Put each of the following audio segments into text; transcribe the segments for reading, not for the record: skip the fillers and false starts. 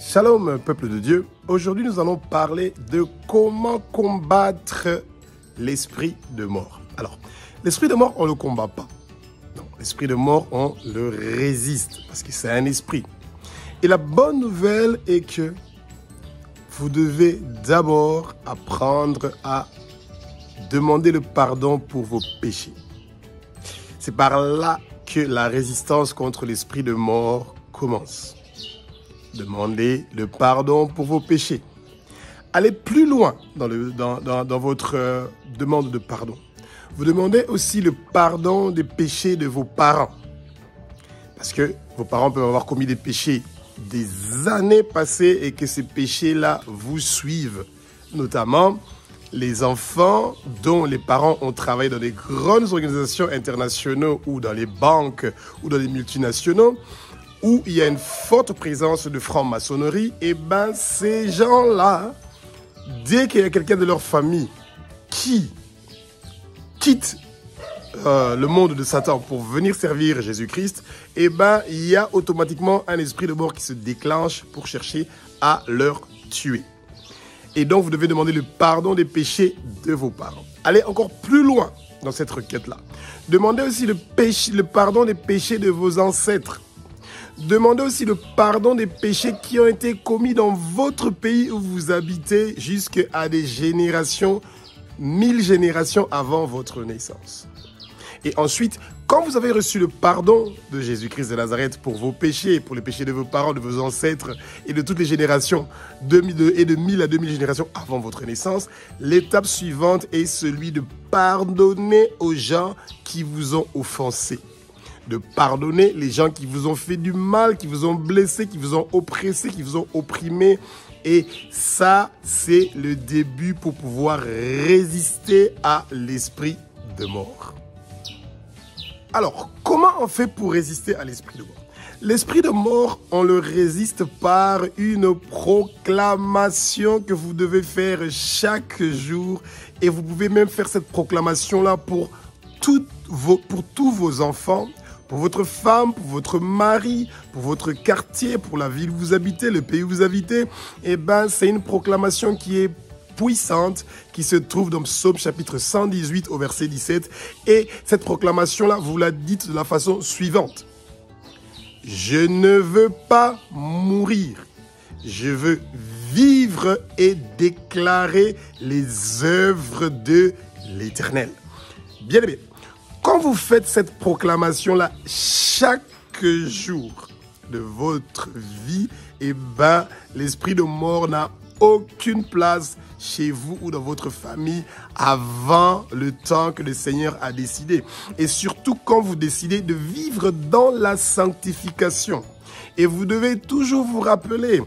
Shalom, peuple de Dieu. Aujourd'hui, nous allons parler de comment combattre l'esprit de mort. Alors, l'esprit de mort, on ne le combat pas. Non, l'esprit de mort, on le résiste parce que c'est un esprit. Et la bonne nouvelle est que vous devez d'abord apprendre à demander le pardon pour vos péchés. C'est par là que la résistance contre l'esprit de mort commence. Demandez le pardon pour vos péchés. Allez plus loin dans votre demande de pardon. Vous demandez aussi le pardon des péchés de vos parents. Parce que vos parents peuvent avoir commis des péchés des années passées et que ces péchés-là vous suivent. Notamment les enfants dont les parents ont travaillé dans des grandes organisations internationales ou dans les banques ou dans les multinationaux, où il y a une forte présence de franc-maçonnerie, et bien ces gens-là, dès qu'il y a quelqu'un de leur famille qui quitte le monde de Satan pour venir servir Jésus-Christ, et bien il y a automatiquement un esprit de mort qui se déclenche pour chercher à leur tuer. Et donc vous devez demander le pardon des péchés de vos parents. Allez encore plus loin dans cette requête-là. Demandez aussi le pardon des péchés de vos ancêtres. Demandez aussi le pardon des péchés qui ont été commis dans votre pays où vous habitez jusqu'à des générations, 1000 générations avant votre naissance. Et ensuite, quand vous avez reçu le pardon de Jésus-Christ de Nazareth pour vos péchés, pour les péchés de vos parents, de vos ancêtres et de toutes les générations, de 1000 à 2000 générations avant votre naissance, l'étape suivante est celui de pardonner aux gens qui vous ont offensé. De pardonner les gens qui vous ont fait du mal, qui vous ont blessé, qui vous ont oppressé, qui vous ont opprimé. Et ça, c'est le début pour pouvoir résister à l'esprit de mort. Alors, comment on fait pour résister à l'esprit de mort? L'esprit de mort, on le résiste par une proclamation que vous devez faire chaque jour. Et vous pouvez même faire cette proclamation-là pour tous vos enfants, pour votre femme, pour votre mari, pour votre quartier, pour la ville où vous habitez, le pays où vous habitez. Eh bien, c'est une proclamation qui est puissante, qui se trouve dans Psaume chapitre 118 au verset 17. Et cette proclamation-là, vous la dites de la façon suivante. Je ne veux pas mourir. Je veux vivre et déclarer les œuvres de l'Éternel. Bien aimé. Quand vous faites cette proclamation-là chaque jour de votre vie, eh ben, l'esprit de mort n'a aucune place chez vous ou dans votre famille avant le temps que le Seigneur a décidé. Et surtout quand vous décidez de vivre dans la sanctification. Et vous devez toujours vous rappeler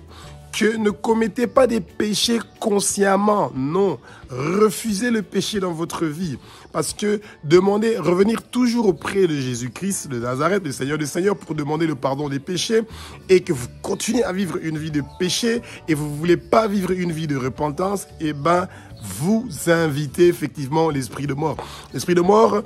que ne commettez pas des péchés consciemment, non. Refusez le péché dans votre vie. Parce que demandez, revenir toujours auprès de Jésus-Christ de Nazareth, le Seigneur des Seigneurs, pour demander le pardon des péchés, et que vous continuez à vivre une vie de péché, et vous ne voulez pas vivre une vie de repentance, eh bien, vous invitez effectivement l'esprit de mort. L'esprit de mort,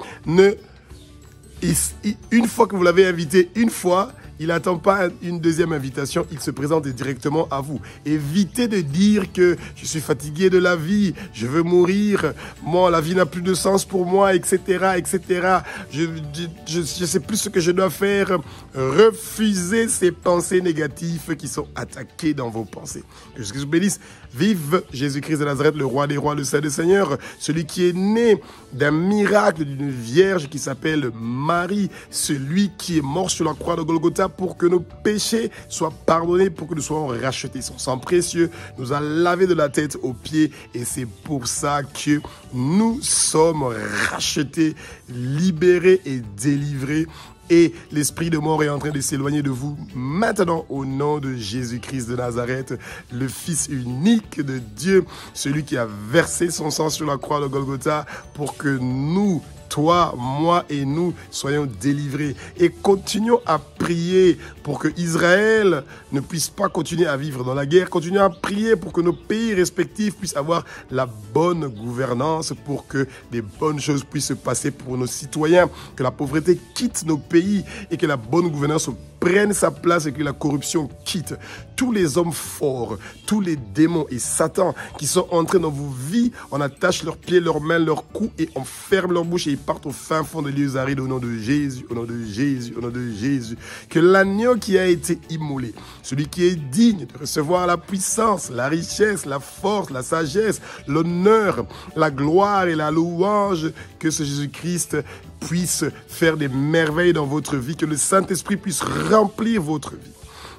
une fois que vous l'avez invité une fois, il n'attend pas une deuxième invitation, il se présente directement à vous. Évitez de dire que je suis fatigué de la vie, je veux mourir, moi la vie n'a plus de sens pour moi, etc., etc. Je sais plus ce que je dois faire. Refusez ces pensées négatives qui sont attaquées dans vos pensées. Que Jésus vous bénisse. Vive Jésus-Christ de Nazareth, le roi des rois, le Saint des seigneurs, celui qui est né d'un miracle d'une vierge qui s'appelle Marie, celui qui est mort sur la croix de Golgotha pour que nos péchés soient pardonnés, pour que nous soyons rachetés. Son sang précieux nous a lavé de la tête aux pieds et c'est pour ça que nous sommes rachetés, libérés et délivrés. Et l'esprit de mort est en train de s'éloigner de vous maintenant au nom de Jésus-Christ de Nazareth, le Fils unique de Dieu, celui qui a versé son sang sur la croix de Golgotha pour que nous, toi, moi et nous soyons délivrés. Et continuons à prier pour que Israël ne puisse pas continuer à vivre dans la guerre. Continuons à prier pour que nos pays respectifs puissent avoir la bonne gouvernance, pour que des bonnes choses puissent se passer pour nos citoyens, que la pauvreté quitte nos pays et que la bonne gouvernance prenne sa place et que la corruption quitte. Tous les hommes forts, tous les démons et Satan qui sont entrés dans vos vies, on attache leurs pieds, leurs mains, leurs coups et on ferme leur bouche et ils partent au fin fond des lieux arides au nom de Jésus, au nom de Jésus, au nom de Jésus. Que l'agneau qui a été immolé, celui qui est digne de recevoir la puissance, la richesse, la force, la sagesse, l'honneur, la gloire et la louange, que ce Jésus-Christ puisse faire des merveilles dans votre vie, que le Saint-Esprit puisse remplir votre vie,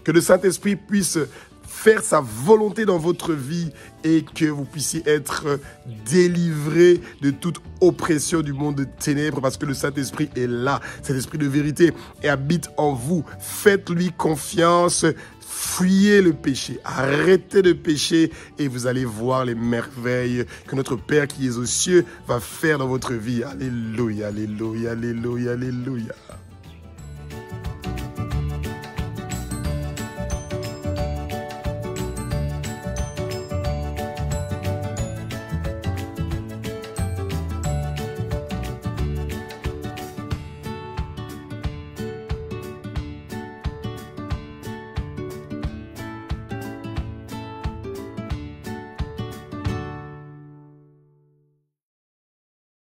que le Saint-Esprit puisse faire sa volonté dans votre vie et que vous puissiez être délivré de toute oppression du monde de ténèbres parce que le Saint-Esprit est là, cet esprit de vérité et habite en vous. Faites-lui confiance. Fuyez le péché, arrêtez de pécher et vous allez voir les merveilles que notre Père qui est aux cieux va faire dans votre vie. Alléluia, alléluia, alléluia, alléluia.